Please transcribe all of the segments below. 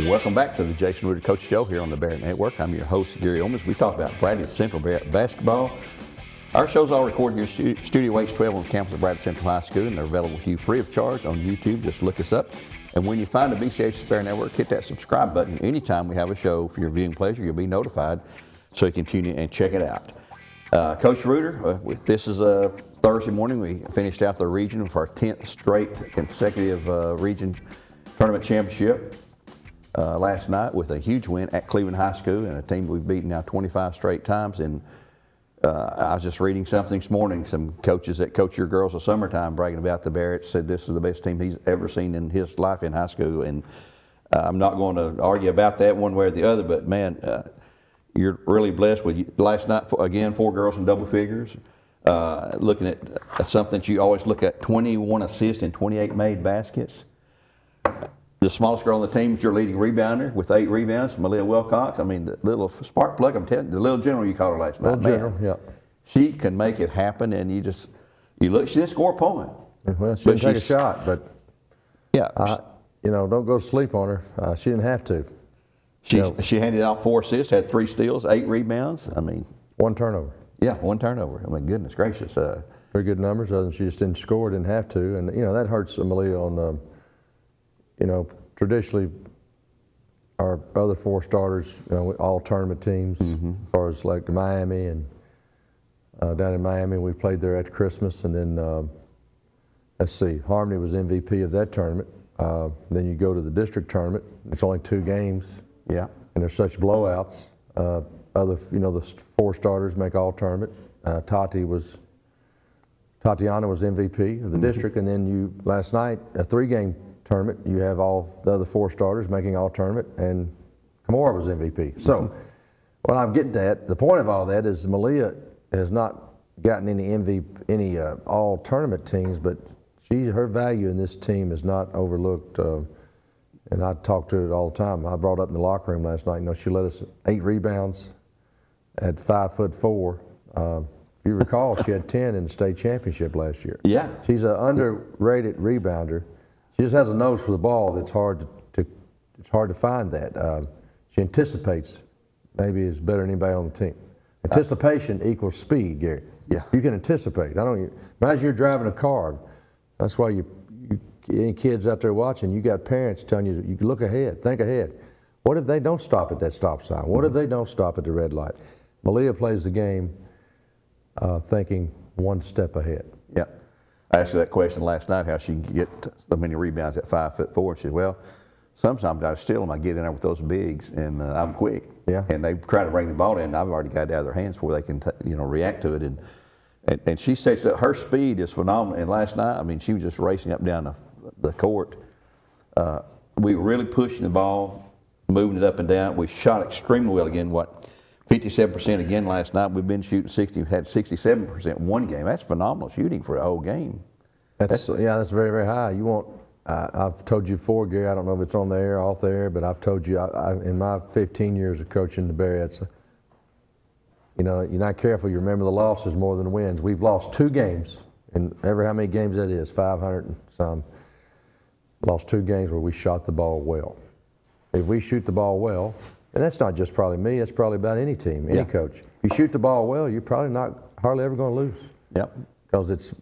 Welcome back to the Jason Reuter Coach Show here on the Barrett Network. I'm your host, Gary Olmans. We talk about Bradley Central basketball. Our shows all recorded here Studio H12 on the campus of Bradley Central High School, and they're available to you free of charge on YouTube. Just look us up. And when you find the BCHS Barrett Network, hit that subscribe button. Anytime we have a show for your viewing pleasure, you'll be notified so you can tune in and check it out. Coach Reuter, this is a Thursday morning. We finished out the region for our 10th straight consecutive region tournament championship last night with a huge win at Cleveland High School, and a team we've beaten now 25 straight times. And I was just reading something this morning. Some coaches that coach your girls in summertime bragging about the Barretts said this is the best team he's ever seen in his life in high school. And I'm not going to argue about that one way or the other, but man, you're really blessed with last night, again, 4 girls in double figures. Looking at something that you always look at, 21 assists and 28 made baskets. The smallest girl on the team is your leading rebounder with 8 rebounds, Malia Wilcox. I mean, the little spark plug, I'm telling you, the little general you called her last night. Little general, yeah. She can make it happen, and you look, she didn't score a point. Well, she didn't take a shot, but yeah, don't go to sleep on her. She didn't have to. She handed out 4 assists, had 3 steals, 8 rebounds. I mean, 1 turnover. Yeah, 1 turnover. I mean, goodness gracious. Very good numbers, other than she just didn't score, didn't have to. And, that hurts Malia on, traditionally our other 4 starters, all tournament teams, as far as like Miami and down in Miami, we played there at Christmas. And then, let's see, Harmony was MVP of that tournament. Then you go to the district tournament. It's only 2 games. Yeah. And there's such blowouts. The 4 starters make all tournament. Tatiana was MVP of the district, and then last night, a 3-game tournament, you have all the other 4 starters making all tournament, and Kamora was MVP. So, what I'm getting at, the point of all that is Malia has not gotten any all tournament teams, but her value in this team is not overlooked. And I talk to her all the time. I brought up in the locker room last night. She led us 8 rebounds at 5'4". If you recall, she had 10 in the state championship last year. Yeah. She's an underrated rebounder. She just has a nose for the ball that's hard to find that. She anticipates, maybe is better than anybody on the team. Anticipation equals speed, Gary. Yeah. You can anticipate. Imagine you're driving a car. That's why any kids out there watching, you got parents telling you can look ahead, think ahead. What if they don't stop at that stop sign? What if they don't stop at the red light? Malia plays the game thinking 1 step ahead. Yeah. I asked her that question last night, how she can get so many rebounds at 5'4". She said, well, sometimes I steal them. I get in there with those bigs, and I'm quick. Yeah. And they try to bring the ball in, and I've already got it out of their hands before they can react to it. And she says that her speed is phenomenal. And last night, I mean, she was just racing up and down the court. We were really pushing the ball, moving it up and down. We shot extremely well again. 57% again last night. We've been shooting 60. We had 67% one game. That's phenomenal shooting for a whole game. That's very, very high. You want? I've told you before, Gary. I don't know if it's on the air, off the air, but I've told you in my 15 years of coaching the Barretts. You're not careful. You remember the losses more than the wins. We've lost 2 games, and ever how many games that is, 500 and some. Lost 2 games where we shot the ball well. If we shoot the ball well, and that's not just probably me, it's probably about any team, any coach. If you shoot the ball well, you're probably not hardly ever going to lose. Yep. Because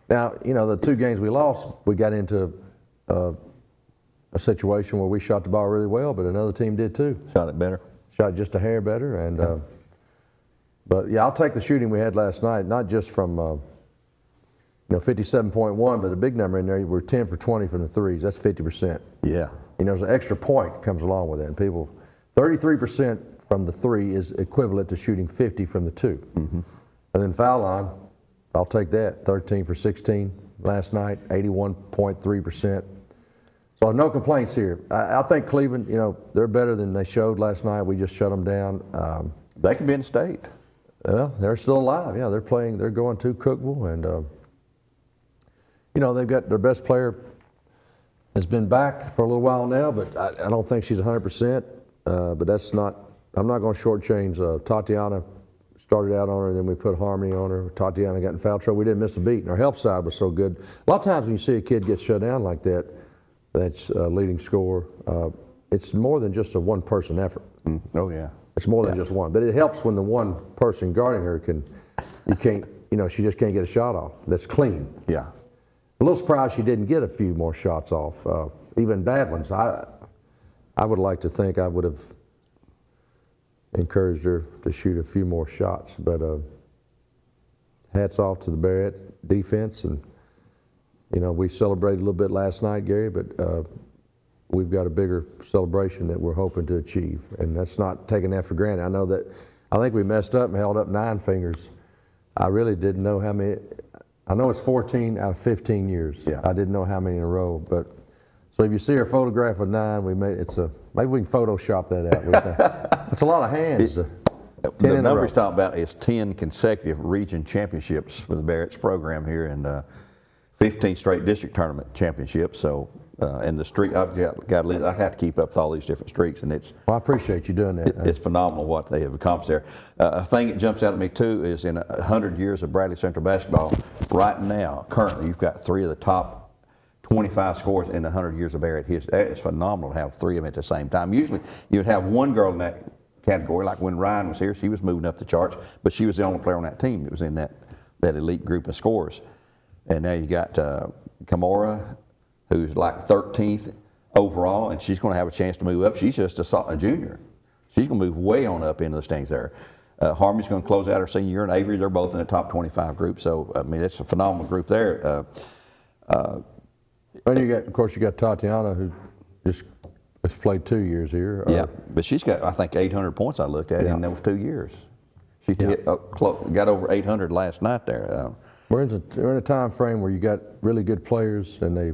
now, the 2 games we lost, we got into a situation where we shot the ball really well, but another team did too. Shot it better. Shot just a hair better. And but yeah, I'll take the shooting we had last night, not just from 57.1, but the big number in there, we're 10 for 20 from the threes. That's 50%. Yeah. There's an extra point comes along with it. And 33% from the 3 is equivalent to shooting 50 from the 2. Mm-hmm. And then foul line, I'll take that. 13 for 16 last night, 81.3%. So no complaints here. I think Cleveland, they're better than they showed last night. We just shut them down. They can be in the state. Well, they're still alive. Yeah, they're playing. They're going to Cookeville, and they've got their best player has been back for a little while now, but I don't think she's 100%. But that's not. I'm not going to shortchange. Tatiana started out on her, then we put Harmony on her. Tatiana got in foul trouble. We didn't miss a beat, and our help side was so good. A lot of times when you see a kid get shut down like that, that's leading scorer. it's more than just a one-person effort. Oh, yeah. It's more than just one. But it helps when the one person guarding her she just can't get a shot off that's clean. Yeah. A little surprised she didn't get a few more shots off, even bad ones. I would like to think I would have encouraged her to shoot a few more shots, but hats off to the Barrett defense. And we celebrated a little bit last night, Gary, but we've got a bigger celebration that we're hoping to achieve, and that's not taking that for granted. I think we messed up and held up 9 fingers. I really didn't know how many. I know it's 14 out of 15 years. Yeah. I didn't know how many in a row, but so if you see our photograph of 9, maybe we can Photoshop that out. It's a lot of hands. 10 The in a number row. he's talking about is 10 consecutive region championships for the Barrett's program here, and 15 straight district tournament championships. So, and the streak, I have to keep up with all these different streaks, and Well, I appreciate you doing that. it's phenomenal what they have accomplished there. A thing that jumps out at me too is in 100 years of Bradley Central basketball, right now, currently, you've got 3 of the top 25 scores in 100 years of Barrett history. That is phenomenal to have 3 of them at the same time. Usually, you would have one girl in that category, like when Ryan was here, she was moving up the charts, but she was the only player on that team that was in that elite group of scorers. And now you got Kamora, who's like 13th overall, and she's going to have a chance to move up. She's just a junior. She's going to move way on up into the standings there. Harmony's going to close out her senior year, and Avery, they're both in the top 25 group. So, I mean, it's a phenomenal group there. And of course, you got Tatiana, who just has played 2 years here. Yeah, but she's got, I think, 800 points I looked at in those 2 years. She got over 800 last night there. We're in a time frame where you got really good players, and they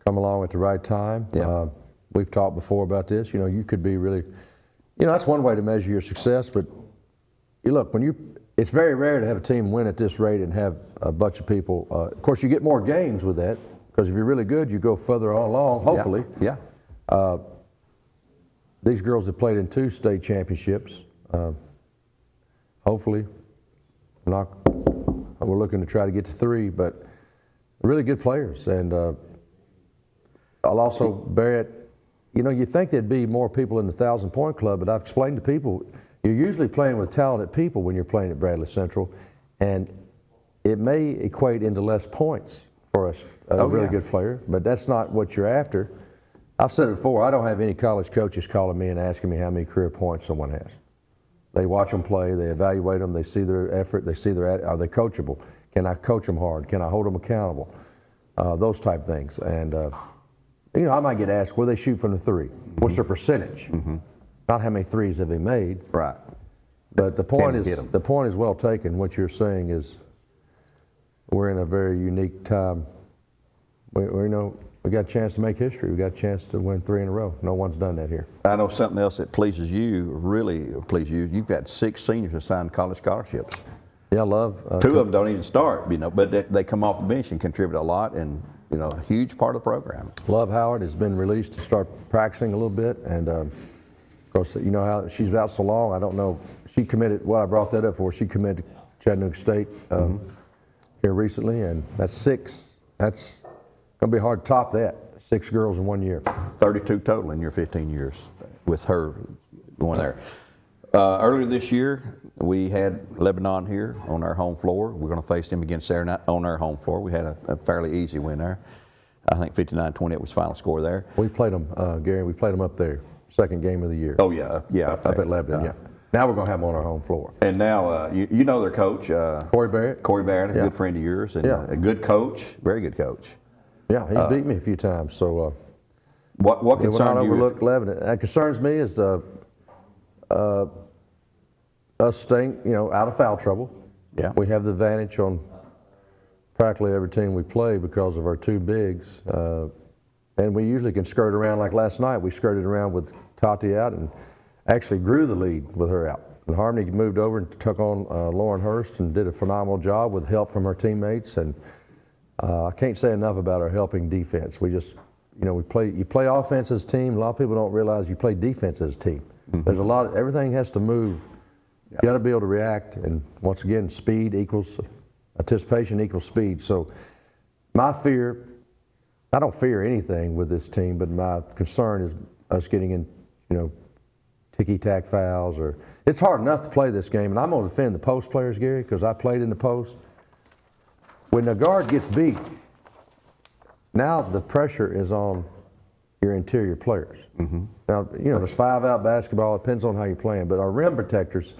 come along at the right time. Yeah. We've talked before about this. You could be really, that's one way to measure your success. But you look, it's very rare to have a team win at this rate and have a bunch of people. Of course, you get more games with that, because if you're really good, you go further along. Hopefully. Yeah. These girls have played in 2 state championships. Hopefully, we're looking to try to get to 3, but really good players. And I'll also, Barrett, you think there'd be more people in the 1,000-point club, but I've explained to people, you're usually playing with talented people when you're playing at Bradley Central, and it may equate into less points for a really good player, but that's not what you're after. I've said it before, I don't have any college coaches calling me and asking me how many career points someone has. They watch them play, they evaluate them, they see their effort, they see are they coachable? Can I coach them hard? Can I hold them accountable? Those type things. And, I might get asked, will they shoot from the 3? What's their percentage? Not how many threes have they made. Right. But the point is well taken. What you're saying is we're in a very unique time. We got a chance to make history. We got a chance to win 3 in a row. No one's done that here. I know something else that really pleases you. You've got 6 seniors who signed college scholarships. Yeah, Love. 2 of them don't even start, but they come off the bench and contribute a lot, and a huge part of the program. Love Howard has been released to start practicing a little bit, and of course, how she's out so long. I don't know. She committed. Well, I brought that up for. She committed to Chattanooga State here recently, and that's 6. That's going to be hard to top that. 6 girls in 1 year. 32 total in your 15 years with her going there. Earlier this year, we had Lebanon here on our home floor. We're going to face them again Saturday night on our home floor. We had a fairly easy win there. I think 59-28 was final score there. We played them, Gary. We played them up there. Second game of the year. Oh, yeah. Up at Lebanon, yeah. Now we're going to have them on our home floor. And now, you know their coach. Corey Barrett. Corey Barrett, a good friend of yours, and a good coach, very good coach. Yeah, he's beat me a few times. So what concerns you? Overlook Lebanon. That concerns me is us staying, out of foul trouble. Yeah. We have the advantage on practically every team we play because of our 2 bigs. And we usually can skirt around like last night. We skirted around with Tati out and actually grew the lead with her out. And Harmony moved over and took on Lauren Hurst and did a phenomenal job with help from her teammates. And I can't say enough about our helping defense. We just, you play offense as a team. A lot of people don't realize you play defense as a team. There's everything has to move. You got to be able to react. And once again, speed equals anticipation equals speed. So my fear, I don't fear anything with this team, but my concern is us getting in, ticky-tack fouls, or it's hard enough to play this game. And I'm going to defend the post players, Gary, because I played in the post. When the guard gets beat, now the pressure is on your interior players. Now, there's 5-out basketball. It depends on how you're playing. But our rim protectors,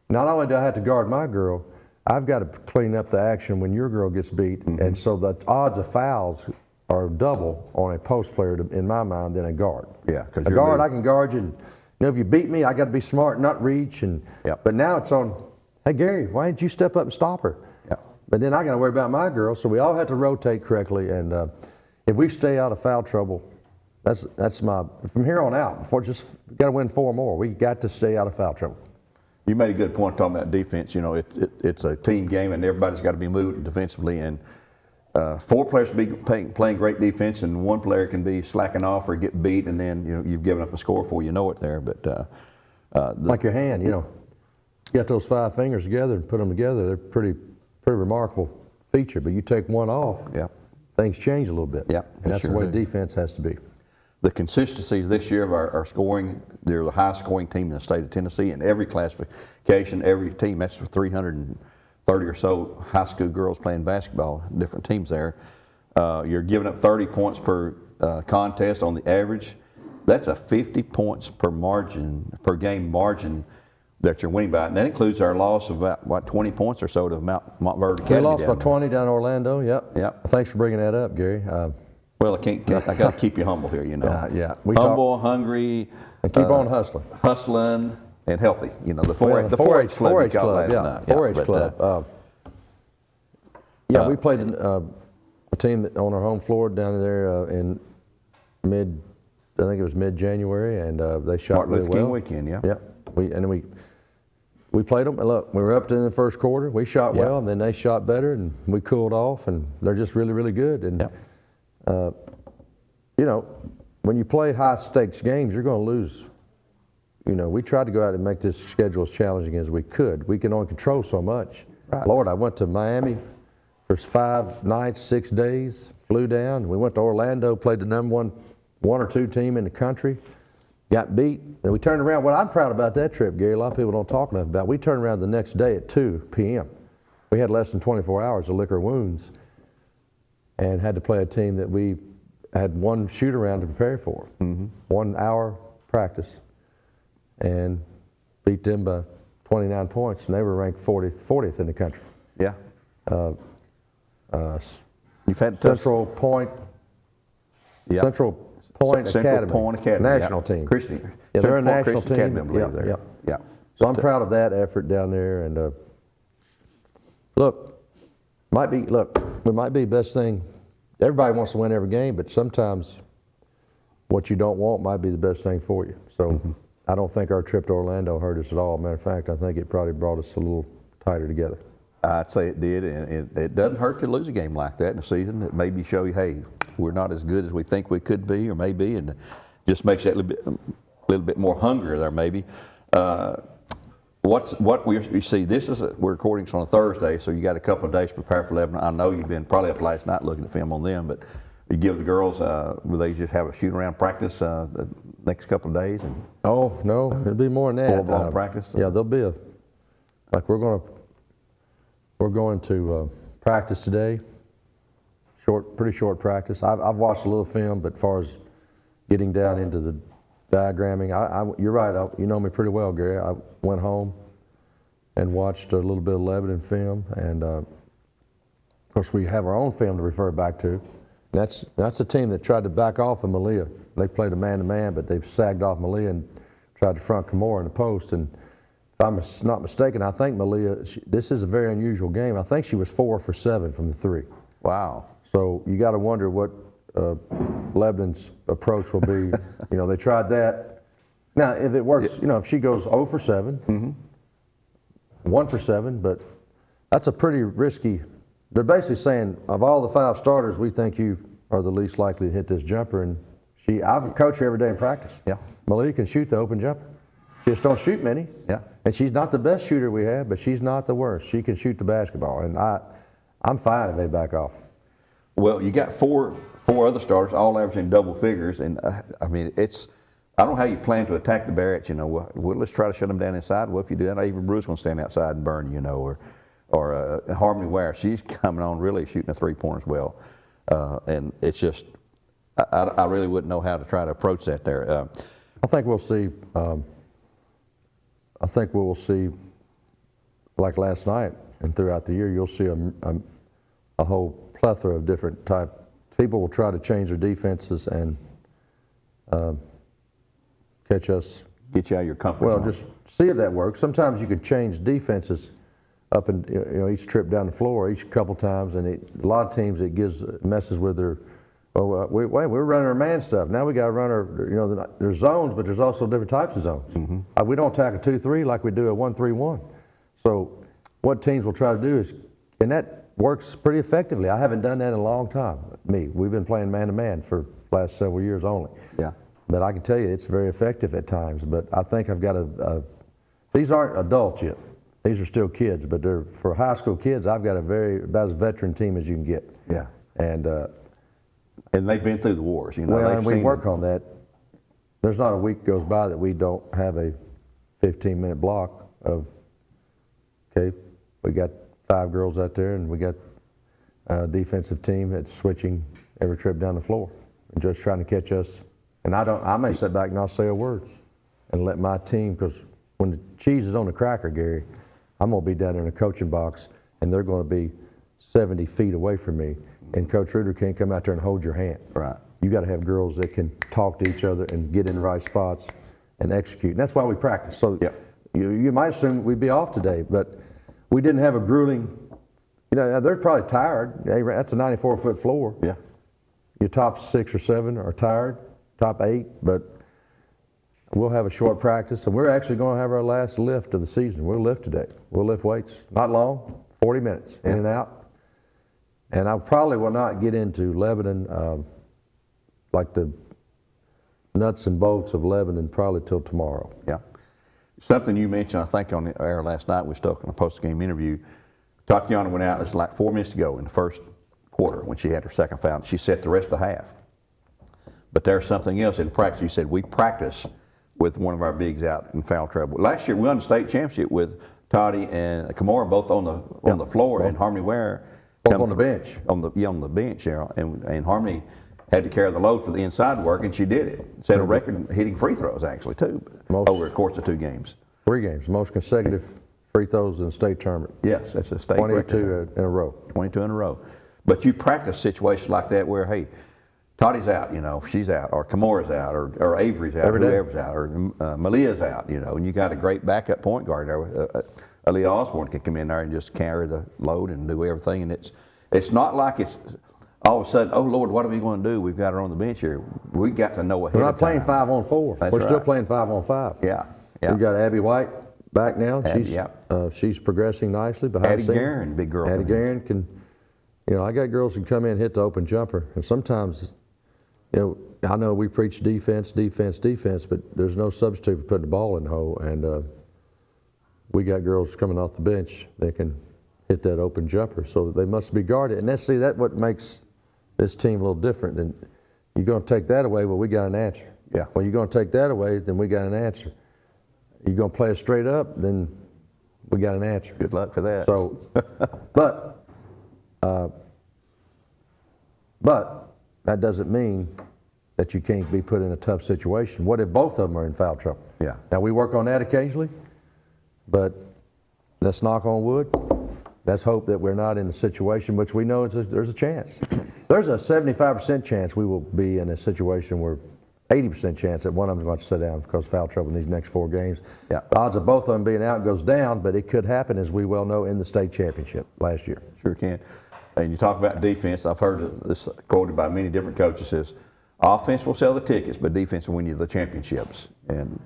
not only do I have to guard my girl, I've got to clean up the action when your girl gets beat. And so the odds of fouls are double on a post player, in my mind, than a guard. Yeah, a guard, I can guard you. And, if you beat me, I got to be smart, not reach. But now it's on, hey, Gary, why didn't you step up and stop her? But then I got to worry about my girl. So we all have to rotate correctly. And if we stay out of foul trouble, that's my, from here on out, we got to win 4 more. We got to stay out of foul trouble. You made a good point talking about defense. It's a team game, and everybody's got to be moving defensively. And 4 players can be playing great defense, and 1 player can be slacking off or get beat, and then you've given up a score before you know it there. But like your hand, you got those 5 fingers together and put them together. They're pretty remarkable feature. But you take one off, things change a little bit. And that's the way defense has to be. The consistency this year of our scoring, they're the highest scoring team in the state of Tennessee in every classification, every team. That's for 330 or so high school girls playing basketball, different teams there. You're giving up 30 points per contest on the average. That's a 50 points per game margin that you're winning by. And that includes our loss of about 20 points or so to Montverde Academy. We lost by 20 down in Orlando, Yep. Thanks for bringing that up, Gary. Well, I got to keep you humble here, Humble, hungry. And keep on hustling. Hustling and healthy. The 4-H club. 4-H club, yeah. 4-H club. We played a team on our home floor down there in mid-January, and they shot really well. Martin Luther King weekend, Yeah. We played them, and look, we were up in the first quarter. We shot well, and then they shot better, and we cooled off, and they're just really, really good. And when you play high-stakes games, you're going to lose. We tried to go out and make this schedule as challenging as we could. We can only control so much. Right. Lord, I went to Miami for 5 nights, 6 days, flew down. We went to Orlando, played the number one or two team in the country, got beat, and we turned around. What I'm proud about that trip, Gary, a lot of people don't talk enough about, we turned around the next day at 2 p.m. We had less than 24 hours to lick our wounds and had to play a team that we had 1 shoot-around to prepare for, 1 hour practice, and beat them by 29 points, and they were ranked 40th in the country. Yeah. You've had Central Point. Central Point Academy. National team. Christian. Yeah, they're a national team. Academy, I believe there. Yeah. So I'm proud of that effort down there. And it might be the best thing. Everybody wants to win every game, but sometimes what you don't want might be the best thing for you. So I don't think our trip to Orlando hurt us at all. Matter of fact, I think it probably brought us a little tighter together. I'd say it did, and it doesn't hurt to lose a game like that in a season. It maybe show you, hey, we're not as good as we think we could be or may be, and just makes that a little bit more hunger there maybe. What we see, we're recording this on a Thursday, so you got a couple of days to prepare for Lebanon. I know you've been probably up last night looking at film on them, but you give the girls, will they just have a shoot-around practice the next couple of days? Oh, no, it'll be more than that. Full-blown practice? Yeah, there'll be we're going to practice today, pretty short practice. I've watched a little film, but as far as getting down into the diagramming, you're right, you know me pretty well, Gary. I went home and watched a little bit of Lebanon film, and of course we have our own film to refer back to. That's a team that tried to back off of Malia. They played a man-to-man, but they've sagged off Malia and tried to front Camorra in the post. And if I'm not mistaken, I think Malia, this is a very unusual game. I think she was 4 for 7 from the 3. Wow. So you got to wonder what Lebanon's approach will be. They tried that. Now, if it works, if she goes 0 for 7, 1 for 7, but that's a pretty risky. They're basically saying, of all the 5 starters, we think you are the least likely to hit this jumper. And I've coached her every day in practice. Yeah. Malia can shoot the open jumper. She just don't shoot many. Yeah. And she's not the best shooter we have, but she's not the worst. She can shoot the basketball, and I'm fine if they back off. Well, you got four other starters, all averaging double figures, and I don't know how you plan to attack the Barretts. Well, let's try to shut them down inside. Well, if you do that, Avery Brew's going to stand outside and burn. Or Harmony Ware, she's coming on really shooting a three-pointer as well. And it's just, I really wouldn't know how to try to approach that there. I think we'll see. I think we will see, like last night and throughout the year, you'll see a whole plethora of different type. People will try to change their defenses and catch us. Get you out of your comfort zone. Well, just see if that works. Sometimes you can change defenses up and each trip down the floor, each couple times, and a lot of teams it messes with their. Well, we're running our man stuff. Now we got to run our, there's zones, but there's also different types of zones. Mm-hmm. We don't attack a 2-3 like we do a 1-3-1. So what teams will try to do is, and that works pretty effectively. I haven't done that in a long time. We've been playing man-to-man for the last several years only. Yeah. But I can tell you it's very effective at times. But I think I've got these aren't adults yet. These are still kids, but for high school kids, I've got about as veteran team as you can get. Yeah. And they've been through the wars, Well, and we work on that. There's not a week goes by that we don't have a 15-minute block of, okay, we got 5 girls out there, and we got a defensive team that's switching every trip down the floor and just trying to catch us. And I may sit back and not say a word and let my team, because when the cheese is on the cracker, Gary, I'm going to be down in a coaching box, and they're going to be 70 feet away from me. And Coach Reuter can't come out there and hold your hand. Right. You got to have girls that can talk to each other and get in the right spots and execute. And that's why we practice. So yep. you might assume we'd be off today, but we didn't have a grueling. They're probably tired. That's a 94-foot floor. Yeah. Your top 6 or 7 are tired, top 8, but we'll have a short practice, and we're actually going to have our last lift of the season. We'll lift today. We'll lift weights. Not long, 40 minutes, in and out. And I probably will not get into Lebanon, like the nuts and bolts of Lebanon, probably till tomorrow. Yeah. Something you mentioned, I think, on the air last night, we spoke in a post-game interview. Tatiana went out, it's like 4 minutes to go in the first quarter when she had her second foul. She set the rest of the half. But there's something else in practice. You said we practice with one of our bigs out in foul trouble. Last year we won the state championship with Toddy and Kimora both on the floor, and Harmony Ware. Both on the bench. On the bench, and Harmony had to carry the load for the inside work, and she did it. Set a record hitting free throws, actually, too, over the course of 2 games. 3 games, most consecutive free throws in the state tournament. Yes, that's a state 22 record. in a row. 22 in a row. But you practice situations like that where, hey, Toddy's out, she's out, or Kimora's out, or Avery's out, whoever's out, or Malia's out, and you got a great backup point guard there. Aaliyah Osborne can come in there and just carry the load and do everything, and it's not like it's all of a sudden, oh Lord, what are we going to do? We've got her on the bench here. We got to know ahead. We're not playing 5-on-4. That's We're right. still playing 5-on-5. Yeah. We've got Abby White back now. Abby, She's progressing nicely behind Addie the scene. Guerin, big girl. Addie Guerin can, I got girls who come in and hit the open jumper, and sometimes, I know we preach defense, but there's no substitute for putting the ball in the hole, and we got girls coming off the bench that can hit that open jumper, so they must be guarded. And that's what makes this team a little different. Than you're going to take that away, well, we got an answer. Yeah. When you're going to take that away, then we got an answer. You're going to play it straight up, then we got an answer. Good luck for that. So, but that doesn't mean that you can't be put in a tough situation. What if both of them are in foul trouble? Yeah. Now, we work on that occasionally, but let's knock on wood. Let's hope that we're not in a situation which we know there's a chance. There's a 75% chance we will be in a situation where 80% chance that one of them's going to sit down because of foul trouble in these next 4 games. Yeah. The odds of both of them being out goes down, but it could happen, as we well know, in the state championship last year. Sure can. And you talk about defense. I've heard this quoted by many different coaches. Says, offense will sell the tickets, but defense will win you the championships. And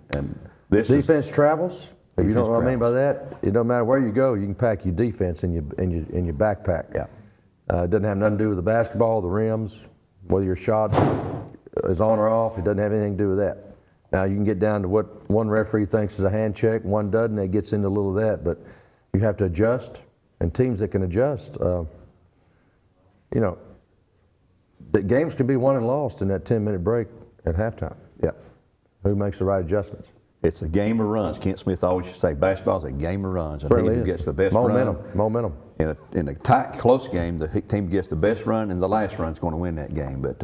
this defense travels. If you don't know what I mean by that, it don't matter where you go, you can pack your defense in your backpack. Yeah. It doesn't have nothing to do with the basketball, the rims, whether your shot is on or off. It doesn't have anything to do with that. Now you can get down to what one referee thinks is a hand check, one doesn't. It gets into a little of that, but you have to adjust. And teams that can adjust, the games can be won and lost in that 10-minute break at halftime. Yeah. Who makes the right adjustments? It's a game of runs. Kent Smith always used to say, basketball is a game of runs. And Certainly he who is. gets the best Momentum. run. In a tight, close game, the team who gets the best run and the last run is going to win that game. But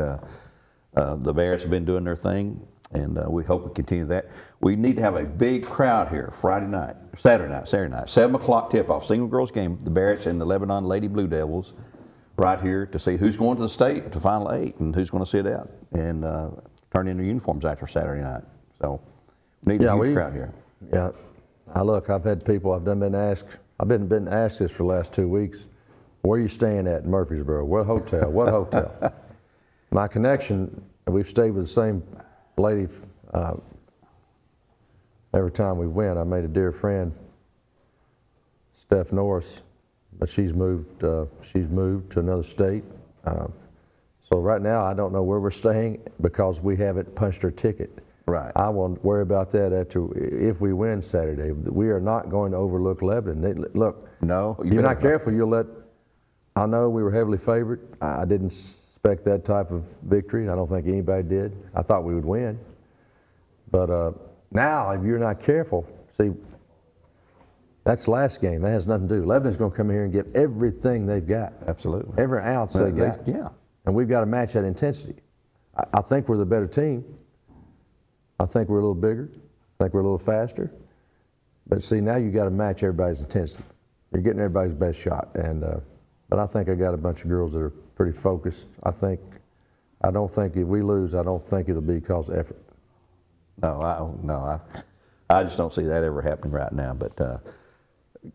the Bears have been doing their thing, and we hope we continue that. We need to have a big crowd here Saturday night, 7 o'clock tip-off, single girls game, the Barretts and the Lebanon Lady Blue Devils, right here to see who's going to the state, to Final Eight, and who's going to sit out and turn in their uniforms after Saturday night. So we need a huge crowd here. Yeah. Look, I've had people, I've been asked this for the last 2 weeks. Where are you staying at in Murfreesboro? What hotel? What hotel? My connection, we've stayed with the same lady every time we went. I made a dear friend, Steph Norris, but she's moved to another state. So right now, I don't know where we're staying because we haven't punched our ticket. Right. I won't worry about that if we win Saturday. We are not going to overlook Lebanon. Look, no, you're not careful, you'll let. I know we were heavily favored. I didn't expect that type of victory. I don't think anybody did. I thought we would win. But now, if you're not careful, see, that's the last game. That has nothing to do. Lebanon's going to come here and give everything they've got. Absolutely. Every ounce they got. Yeah. And we've got to match that intensity. I think we're the better team. I think we're a little bigger. I think we're a little faster. But see, now you got to match everybody's intensity. You're getting everybody's best shot. But I think I got a bunch of girls that are pretty focused. I don't think if we lose, I don't think it'll be because of effort. No, I just don't see that ever happening right now. But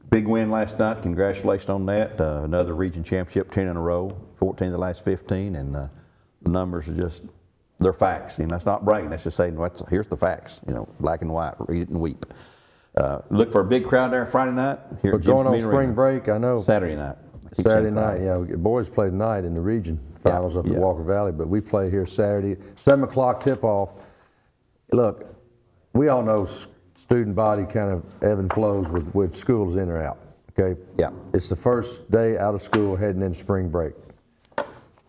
big win last night. Congratulations on that. Another region championship, 10 in a row, 14 of the last 15, and the numbers are just, they're facts. That's not bragging. That's just saying, here's the facts. Black and white. Read it and weep. Look for a big crowd there Friday night. We're going on spring break. I know. Saturday night. Saturday night, yeah. Boys play tonight in the region finals up at Walker Valley, but we play here Saturday, 7 o'clock tip-off. Look, we all know student body kind of ebb and flows with schools in or out, okay? Yeah. It's the first day out of school heading into spring break.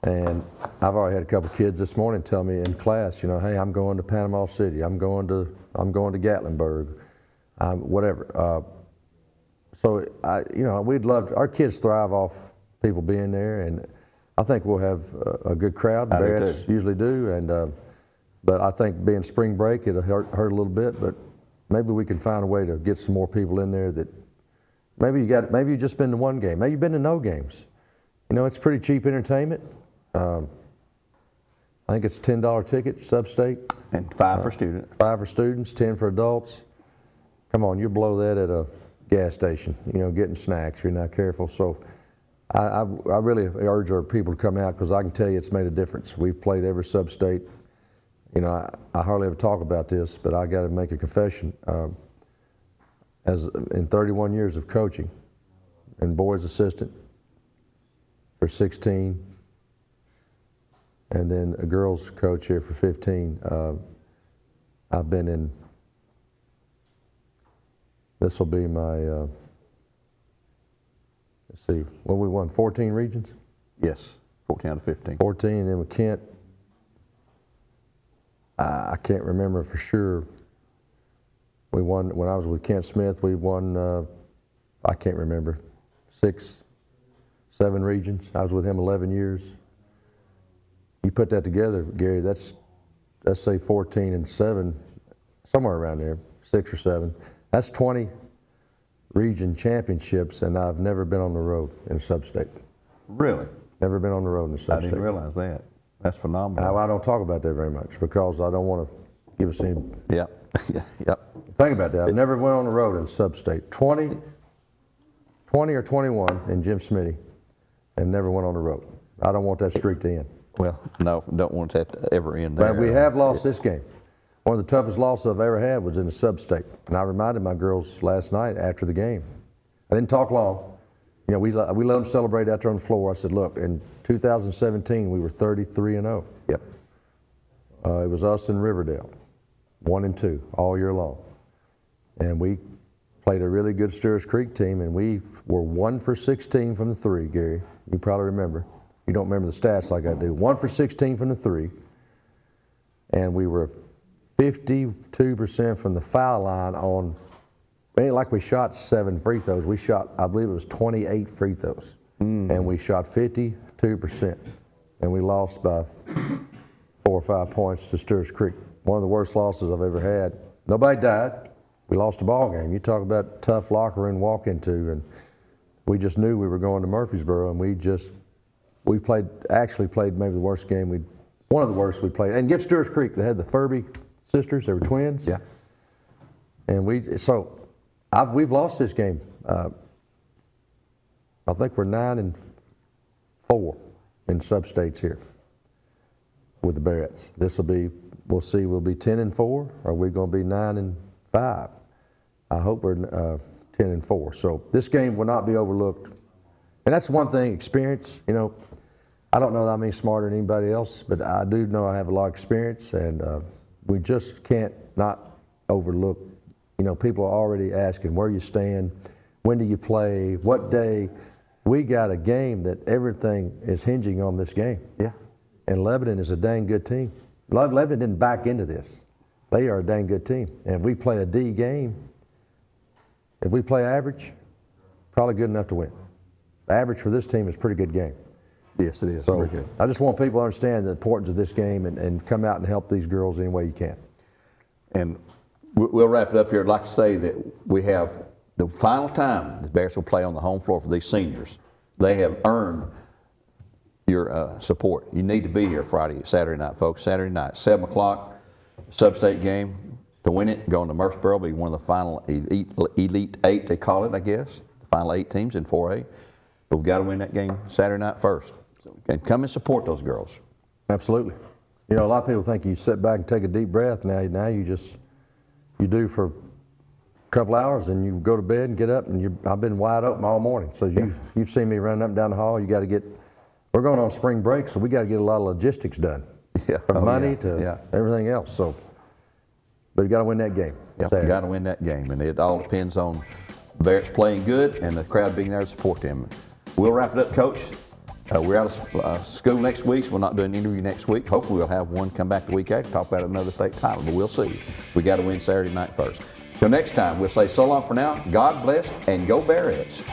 And I've already had a couple kids this morning tell me in class, hey, I'm going to Panama City, I'm going to Gatlinburg, whatever. So, we'd love, our kids thrive off people being there, and I think we'll have a good crowd. The Bears usually do, but I think being spring break, it'll hurt a little bit, but maybe we can find a way to get some more people in there that maybe you've just been to one game, maybe you've been to no games. It's pretty cheap entertainment. I think it's a $10 ticket, sub-state. And 5 for students. 5 for students, 10 for adults. Come on, you blow that at a gas station, getting snacks, you're not careful. So I really urge our people to come out because I can tell you it's made a difference. We've played every sub-state. I hardly ever talk about this, but I got to make a confession. As in 31 years of coaching and boys assistant for 16, and then a girls coach here for 15, I've been in. This will be my, let's see, what we won, 14 regions? Yes, 14 out of 15. 14, and then with Kent, I can't remember for sure. We won, when I was with Kent Smith, we won, I can't remember, 6, 7 regions. I was with him 11 years. You put that together, Gary, let's say 14 and 7, somewhere around there, 6 or 7. That's 20 region championships, and I've never been on the road in a sub-state. Really? Never been on the road in a sub-state. I didn't realize that. That's phenomenal. I don't talk about that very much because I don't want to give us any. Yep. Yep. Think about that. I never went on the road in a sub-state. 20 or 21 in Jim Smitty, and never went on the road. I don't want that streak to end. Well, no, don't want that to ever end there. But we have lost this game. One of the toughest losses I've ever had was in a sub-state. And I reminded my girls last night after the game. I didn't talk long. We let them celebrate out there on the floor. I said, look, in 2017, we were 33-0. Yep. It was us and Riverdale, 1 and 2 all year long. And we played a really good Stewart's Creek team, and we were 1 for 16 from the 3, Gary. You probably remember. You don't remember the stats like I do. 1 for 16 from the 3. And we were 52% from the foul line on, it ain't like we shot 7 free throws. We shot, I believe it was 28 free throws. And we shot 52%. And we lost by 4 or 5 points to Stewart's Creek. One of the worst losses I've ever had. Nobody died. We lost a ball game. You talk about tough locker room walk into, and we just knew we were going to Murfreesboro, and we actually played maybe the worst game one of the worst we played. And give Stewart's Creek, they had the Furby sisters, they were twins. Yeah. And we've lost this game. I think we're 9-4 in sub-states here with the Barretts. We'll see, we'll be 10-4, or are we going to be 9-5? I hope we're 10-4. So this game will not be overlooked. And that's one thing, experience, you know, I don't know that I'm any smarter than anybody else, but I do know I have a lot of experience, and we just can't not overlook, you know, people are already asking where you stand, when do you play, what day. We got a game that everything is hinging on this game. Yeah. And Lebanon is a dang good team. Lebanon didn't back into this. They are a dang good team. And if we play a D game, if we play average, probably good enough to win. The average for this team is a pretty good game. Yes, it is. So Very good. I just want people to understand the importance of this game and come out and help these girls any way you can. And we'll wrap it up here. I'd like to say that we have the final time the Bears will play on the home floor for these seniors. They have earned your support. You need to be here Saturday night, folks. Saturday night, 7 o'clock, sub-state game. To win it, going to Murfreesboro, be one of the final Elite 8, they call it, I guess. The final 8 teams in 4A. But we've got to win that game Saturday night first. And come and support those girls. Absolutely. You know, a lot of people think you sit back and take a deep breath. Now you do for a couple hours, and you go to bed and get up, and I've been wide open all morning. So you've seen me running up and down the hall. We're going on spring break, so we got to get a lot of logistics done. Yeah. From money to everything else. So, but you got to win that game. Yeah, you got to win that game, and it all depends on Barrett's playing good and the crowd being there to support them. We'll wrap it up, Coach. We're out of school next week, so we'll not do an interview next week. Hopefully we'll have one come back the week after, talk about another state title, but we'll see. We got to win Saturday night first. Till next time, we'll say so long for now. God bless, and go Barretts.